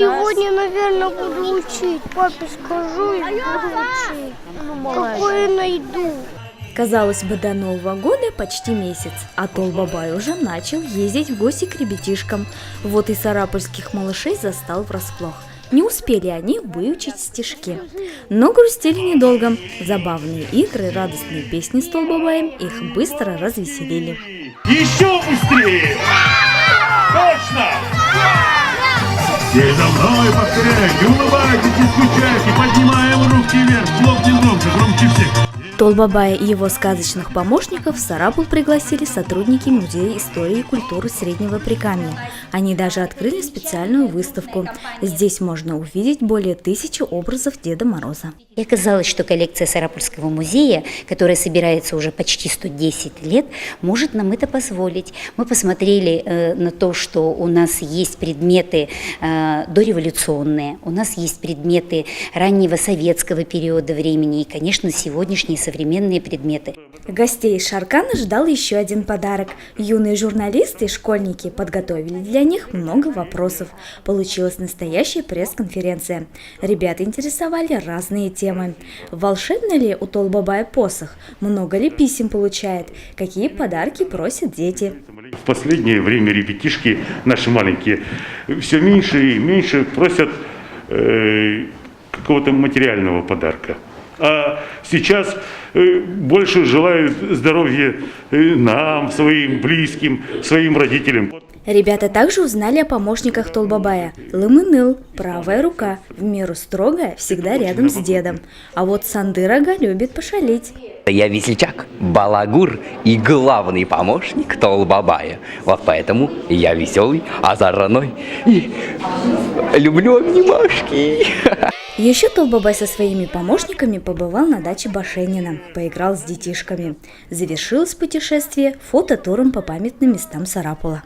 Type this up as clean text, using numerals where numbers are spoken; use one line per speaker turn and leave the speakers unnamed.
сегодня, наверное, буду учить. Папе скажу и буду учить. Какое найду.
Казалось бы, до Нового года почти месяц, а Толбабай уже начал ездить в гости к ребятишкам. Вот и сарапульских малышей застал врасплох. Не успели они выучить стишки. Но грустили недолго. Забавные игры, радостные песни с Толбабаем их быстро развеселили.
Еще быстрее! Точно! Все за мной повторяйте, улыбайтесь, не скучайте, поднимаем руки вверх, хлопьте громче, громче всех.
Толбабая и его сказочных помощников в Сарапул пригласили сотрудники Музея истории и культуры Среднего Прикамья. Они даже открыли специальную выставку. Здесь можно увидеть более 1000 образов Деда Мороза.
И оказалось, что коллекция Сарапульского музея, которая собирается уже почти 110 лет, может нам это позволить. Мы посмотрели на то, что у нас есть предметы дореволюционные, у нас есть предметы раннего советского периода времени и, конечно, сегодняшние современные предметы.
Гостей из Шаркана ждал еще один подарок. Юные журналисты и школьники подготовили для них много вопросов. Получилась настоящая пресс-конференция. Ребята интересовали разные темы. Волшебно ли у Толбабая посох? Много ли писем получает? Какие подарки просят дети?
В последнее время ребятишки, наши маленькие, все меньше и меньше просят какого-то материального подарка. А сейчас больше желают здоровья нам, своим близким, своим родителям.
Ребята также узнали о помощниках Толбабая. Лымыныл, правая рука, в меру строгая, всегда рядом с дедом. А вот Сандырага любит пошалить.
Я весельчак, балагур и главный помощник Толбабая. Вот поэтому я веселый, озорной и люблю обнимашки.
Еще Толбабай со своими помощниками побывал на даче Башенина, поиграл с детишками. Завершилось путешествие фототуром по памятным местам Сарапула.